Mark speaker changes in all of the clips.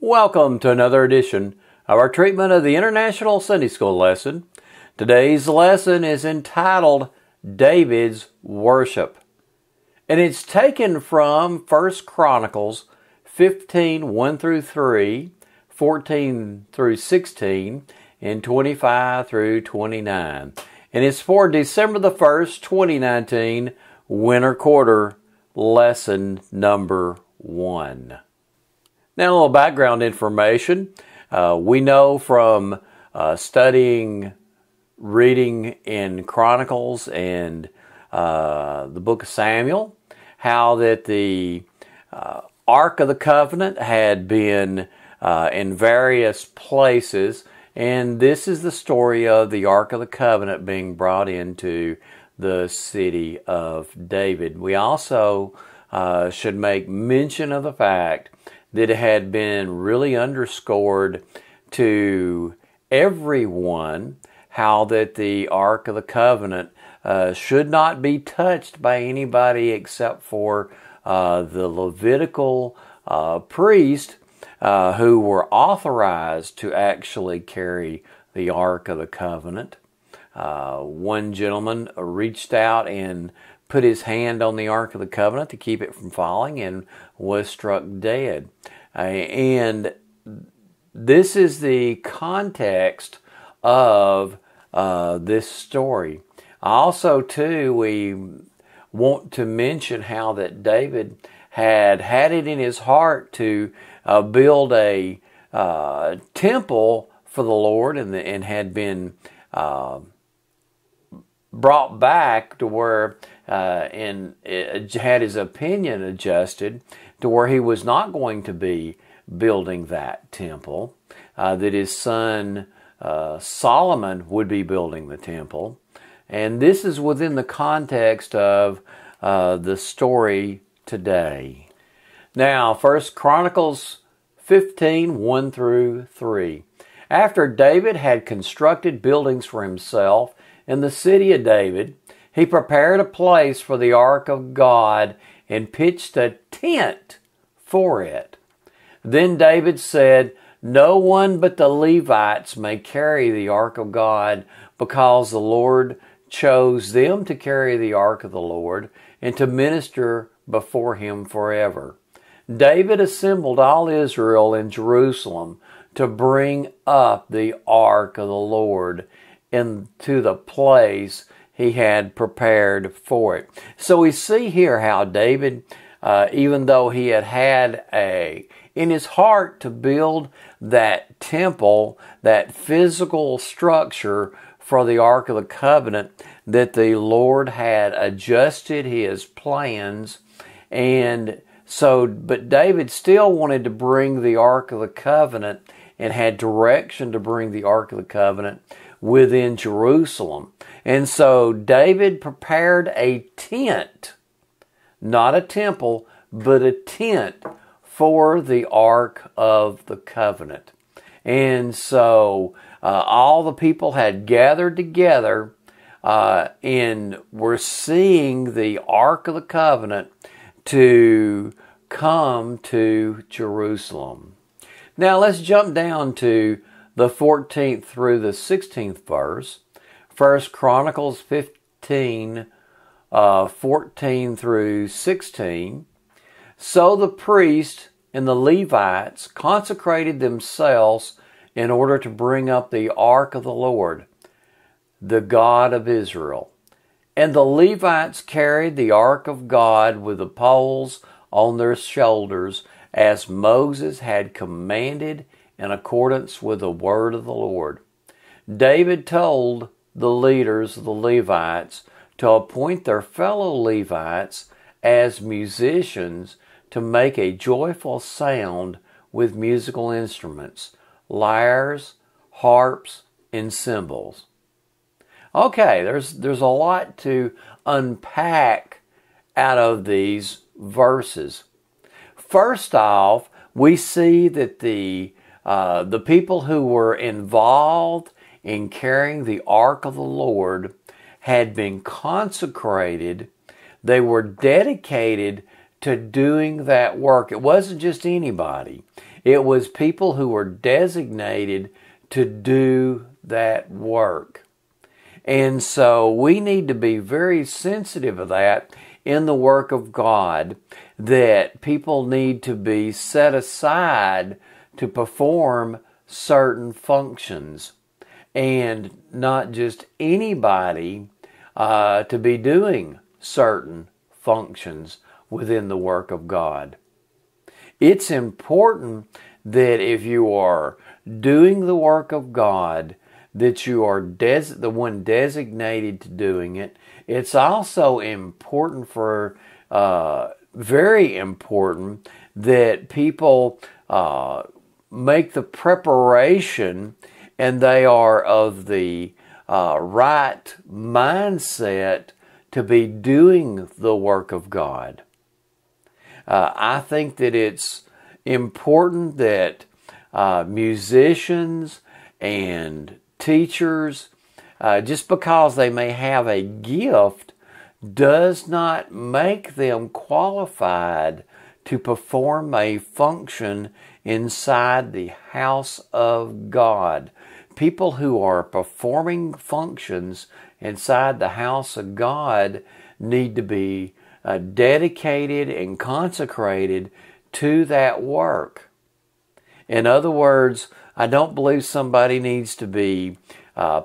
Speaker 1: Welcome to another edition of our treatment of the International Sunday School lesson. Today's lesson is entitled David's Worship, and it's taken from 1 Chronicles 15, 1 through 3, 14 through 16, and 25 through 29. And it's for December the 1st, 2019, Winter Quarter, Lesson number 1. Now, a little background information. We know from studying, reading in Chronicles and the book of Samuel, how that the Ark of the Covenant had been in various places, and this is the story of the Ark of the Covenant being brought into the city of David. We also should make mention of the fact that it had been really underscored to everyone how that the Ark of the Covenant should not be touched by anybody except for the Levitical priest who were authorized to actually carry the Ark of the Covenant. One gentleman reached out and put his hand on the Ark of the Covenant to keep it from falling and was struck dead. And this is the context of this story. Also, too, we want to mention how that David had it in his heart to build a temple for the Lord, and had been brought back to where and it had his opinion adjusted to where he was not going to be building that temple, that his son Solomon would be building the temple. And this is within the context of the story today. Now, 1 Chronicles 15, 1 through 3. After David had constructed buildings for himself in the city of David, he prepared a place for the ark of God and pitched a tent for it. Then David said, "No one but the Levites may carry the ark of God, because the Lord chose them to carry the ark of the Lord and to minister before him forever." David assembled all Israel in Jerusalem to bring up the ark of the Lord into the place he had prepared for it. So we see here how David, even though he had in his heart to build that temple, that physical structure for the Ark of the Covenant, that the Lord had adjusted his plans. And so, but David still wanted to bring the Ark of the Covenant and had direction to bring the Ark of the Covenant within Jerusalem. And so David prepared a tent, not a temple, but a tent for the Ark of the Covenant. And so all the people had gathered together and were seeing the Ark of the Covenant to come to Jerusalem. Now let's jump down to the 14th through the 16th verse. 1 Chronicles 15, 14 through 16. So the priests and the Levites consecrated themselves in order to bring up the ark of the Lord, the God of Israel. And the Levites carried the ark of God with the poles on their shoulders, as Moses had commanded in accordance with the word of the Lord. David told the leaders of the Levites to appoint their fellow Levites as musicians to make a joyful sound with musical instruments, lyres, harps, and cymbals. Okay, there's a lot to unpack out of these verses. First off, we see that the people who were involved in carrying the ark of the Lord had been consecrated. They were dedicated to doing that work. It wasn't just anybody. It was people who were designated to do that work. And so we need to be very sensitive of that in the work of God, that people need to be set aside to perform certain functions, and not just anybody to be doing certain functions within the work of God. It's important that if you are doing the work of God, that you are the one designated to doing it. It's also important very important, that people make the preparation and they are of the right mindset to be doing the work of God. I think that it's important that musicians and teachers, just because they may have a gift, does not make them qualified to perform a function inside the house of God. People who are performing functions inside the house of God need to be dedicated and consecrated to that work. In other words, I don't believe somebody needs to be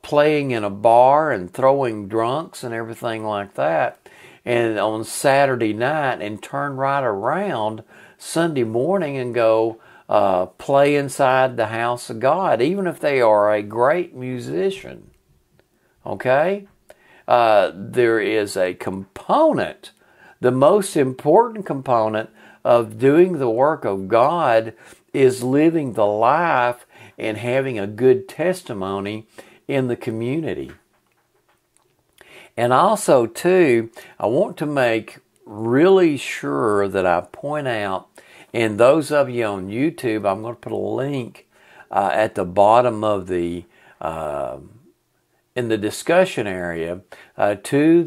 Speaker 1: playing in a bar and throwing drunks and everything like that, and on Saturday night, and turn right around Sunday morning and go play inside the house of God, even if they are a great musician. Okay? There is a component, the most important component of doing the work of God is living the life and having a good testimony in the community. And also, too, I want to make really sure that I point out, and those of you on YouTube, I'm going to put a link at the bottom of the in the discussion area to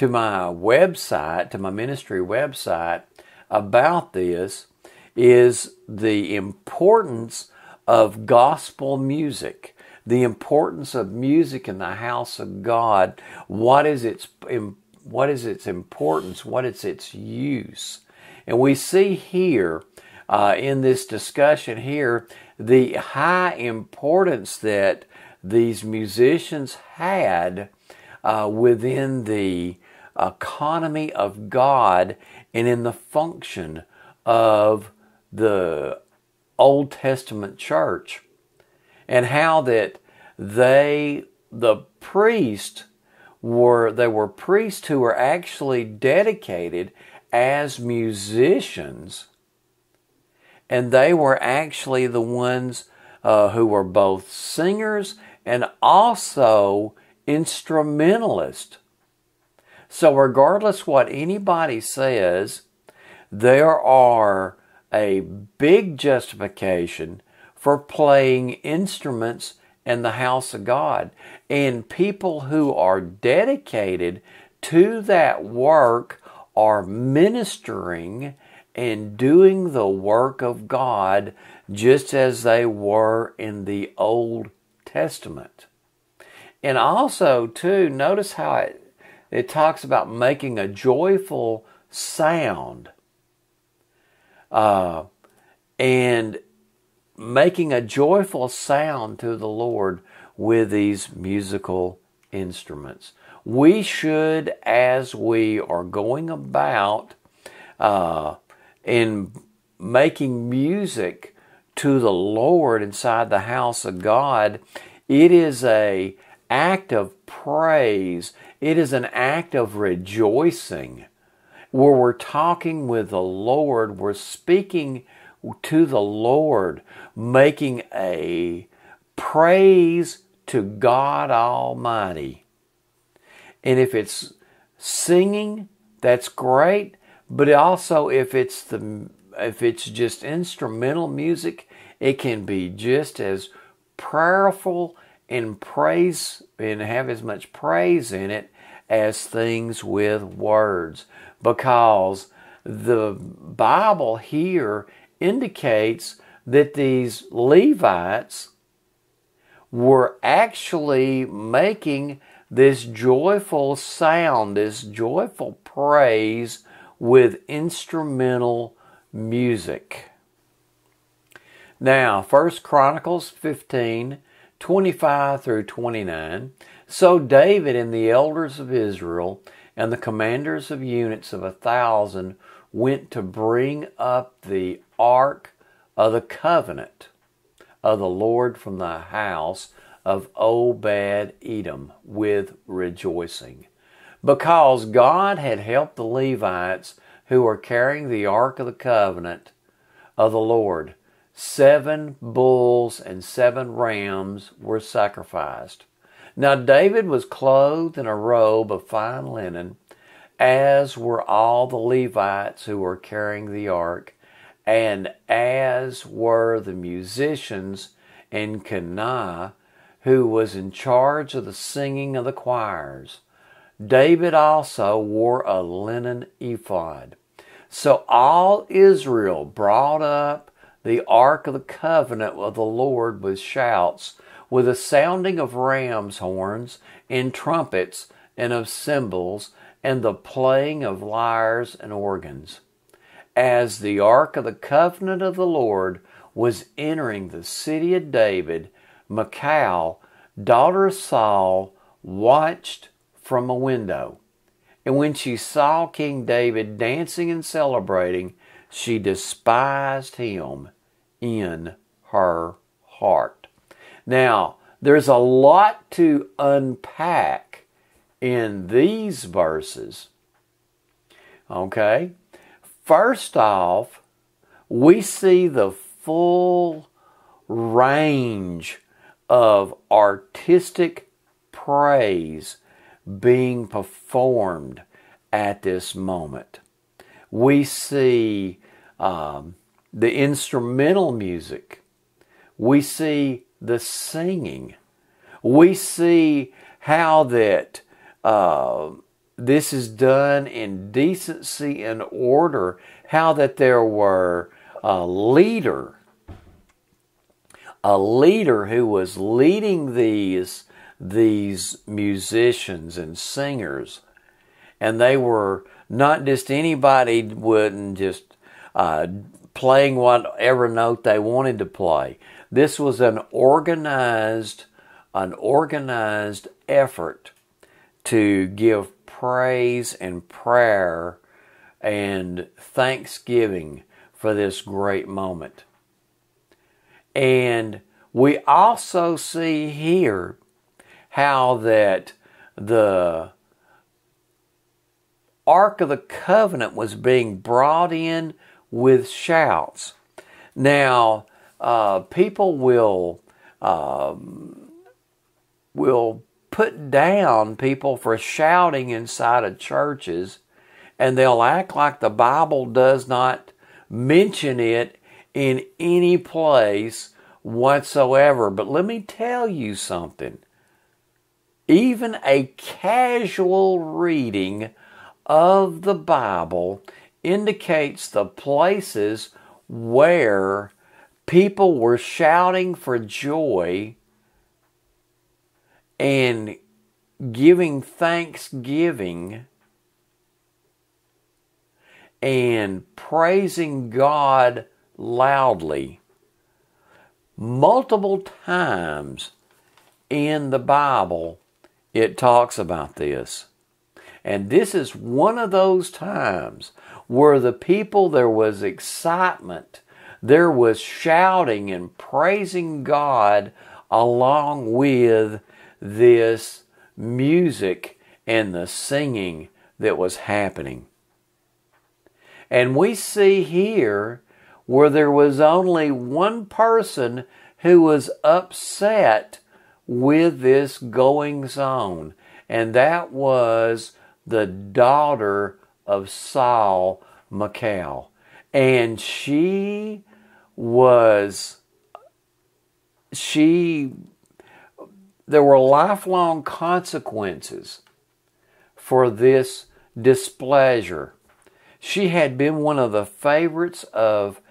Speaker 1: my website, to my ministry website about this, is the importance of gospel music, the importance of music in the house of God. What is its importance? What is its use? And we see here in this discussion here the high importance that these musicians had within the economy of God and in the function of the Old Testament church, and how that the priests were priests who were actually dedicated as musicians, and they were actually the ones who were both singers and also instrumentalists. So regardless what anybody says, there are a big justification for playing instruments in the house of God. And people who are dedicated to that work are ministering and doing the work of God just as they were in the Old Testament. And also, too, notice how it talks about making a joyful sound. And making a joyful sound to the Lord with these musical instruments. We should, as we are going about in making music to the Lord inside the house of God, it is an act of praise. It is an act of rejoicing. Where we're talking with the Lord, we're speaking to the Lord, making a praise to God Almighty. And if it's singing, that's great. But also, if it's just instrumental music, it can be just as prayerful and praise and have as much praise in it as things with words, because the Bible here indicates that these Levites were actually making this joyful sound, this joyful praise with instrumental music. Now, 1 Chronicles 15, 25 through 29. So David and the elders of Israel and the commanders of units of 1,000 went to bring up the ark of the covenant of the Lord from the house of Obed-Edom with rejoicing, because God had helped the Levites who were carrying the ark of the covenant of the Lord. 7 bulls and 7 rams were sacrificed. Now David was clothed in a robe of fine linen, as were all the Levites who were carrying the ark, and as were the musicians and Kenah, who was in charge of the singing of the choirs. David also wore a linen ephod. So all Israel brought up the ark of the covenant of the Lord with shouts, with the sounding of ram's horns and trumpets and of cymbals and the playing of lyres and organs. As the ark of the covenant of the Lord was entering the city of David, Michal, daughter of Saul, watched from a window. And when she saw King David dancing and celebrating, she despised him in her heart. Now, there's a lot to unpack in these verses. Okay? First off, we see the full range of artistic praise being performed at this moment. We see the instrumental music. We see the singing. We see how that this is done in decency and order, how that there were a leader who was leading these musicians and singers, and they were not just anybody, wouldn't just playing whatever note they wanted to play. This was an organized effort to give praise and prayer and thanksgiving for this great moment. And we also see here how that the Ark of the Covenant was being brought in with shouts. Now, people will put down people for shouting inside of churches, and they'll act like the Bible does not mention it in any place whatsoever. But let me tell you something. Even a casual reading of the Bible indicates the places where people were shouting for joy and giving thanksgiving and praising God loudly. Multiple times in the Bible it talks about this. And this is one of those times where the people, there was excitement, there was shouting and praising God along with this music and the singing that was happening. And we see here where there was only one person who was upset with this goings on, and that was the daughter of Saul, Michal. And there were lifelong consequences for this displeasure. She had been one of the favorites of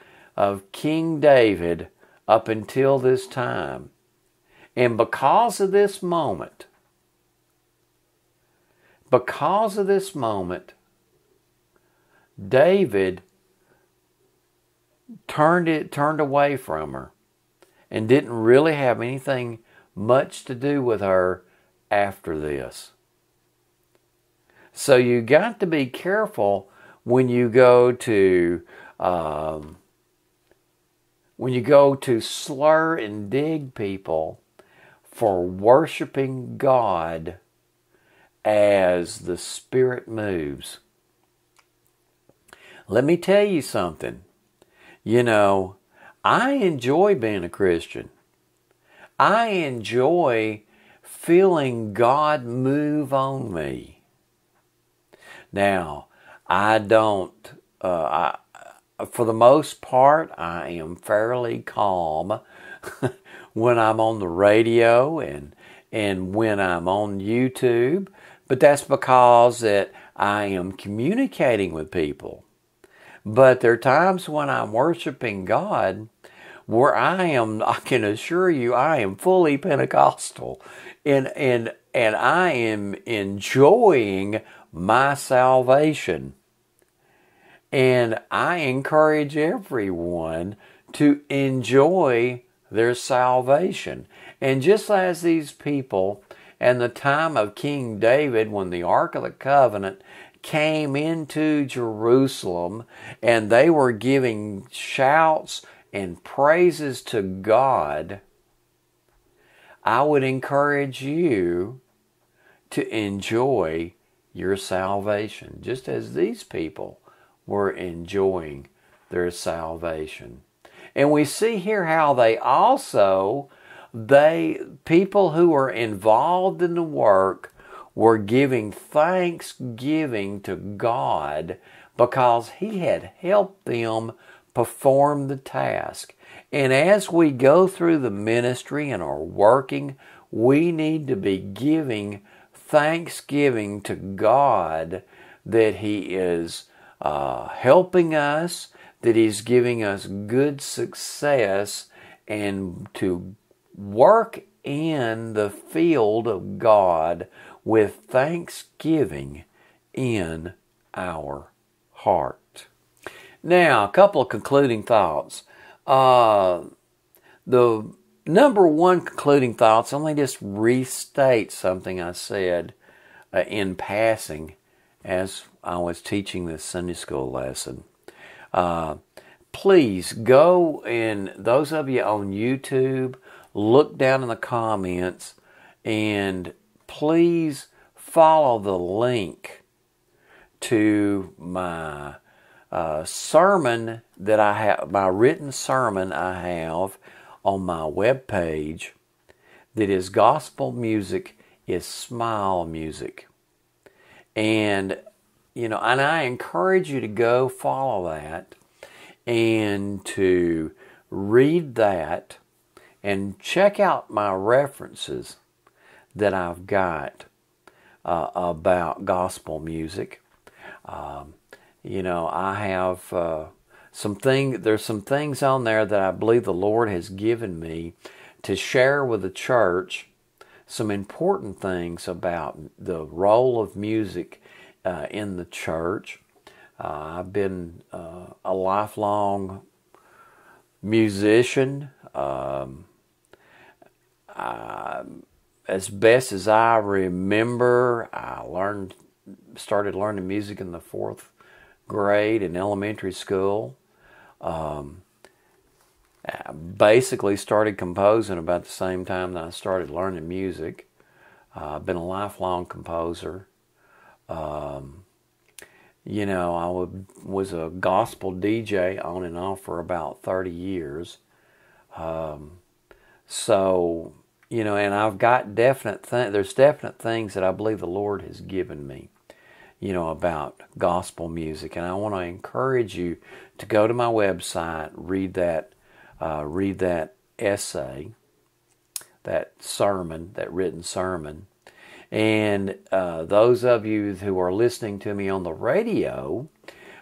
Speaker 1: King David up until this time. And because of this moment, David turned away from her and didn't really have anything much to do with her after this. So you got to be careful when you go to slur and dig people for worshiping God as the Spirit moves. Let me tell you something. I enjoy being a Christian. I enjoy feeling God move on me. Now, I don't, for the most part, I am fairly calm when I'm on the radio and when I'm on YouTube, but that's because that I am communicating with people. But there are times when I'm worshiping God where I can assure you, I am fully Pentecostal, and I am enjoying my salvation. And I encourage everyone to enjoy their salvation. And just as these people in the time of King David, when the Ark of the Covenant came into Jerusalem and they were giving shouts and praises to God, I would encourage you to enjoy your salvation, just as these people were enjoying their salvation. And we see here how people who were involved in the work were giving thanksgiving to God because He had helped them perform the task. And as we go through the ministry and are working, we need to be giving thanksgiving to God that He is helping us, that He's giving us good success, and to work in the field of God with thanksgiving in our heart. Now, a couple of concluding thoughts. The number one concluding thoughts, let me just restate something I said in passing as I was teaching this Sunday school lesson. Please go, and those of you on YouTube, look down in the comments and please follow the link to my sermon that I have, my written sermon I have on my webpage that is Gospel Music is Smile Music. And, and I encourage you to go follow that and to read that and check out my references that I've got about gospel music. I have there's some things on there that I believe the Lord has given me to share with the church, some important things about the role of music in the church. I've been a lifelong musician. As best as I remember, I started learning music in the 4th grade in elementary school. I basically started composing about the same time that I started learning music. I've been a lifelong composer. I was a gospel DJ on and off for about 30 years. And I've got there's definite things that I believe the Lord has given me, about gospel music. And I want to encourage you to go to my website, read that essay, that sermon, that written sermon, And those of you who are listening to me on the radio,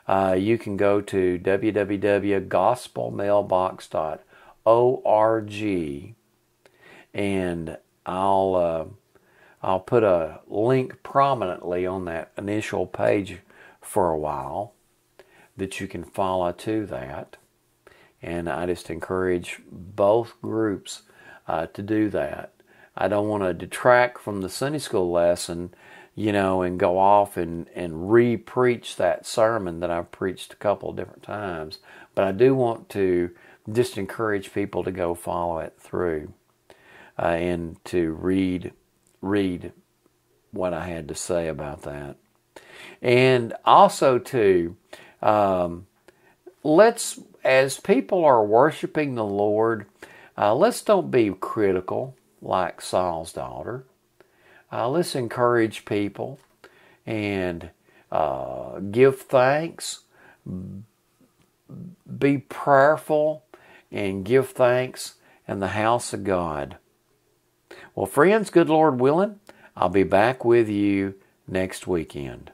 Speaker 1: you can go to www.gospelmailbox.org, and I'll put a link prominently on that initial page for a while that you can follow to that. And I just encourage both groups to do that. I don't want to detract from the Sunday school lesson, and go off and re-preach that sermon that I've preached a couple of different times. But I do want to just encourage people to go follow it through and to read what I had to say about that. And also too, let's, as people are worshiping the Lord, let's don't be critical like Saul's daughter. Let's encourage people and give thanks, be prayerful, and give thanks in the house of God. Well, friends, good Lord willing, I'll be back with you next weekend.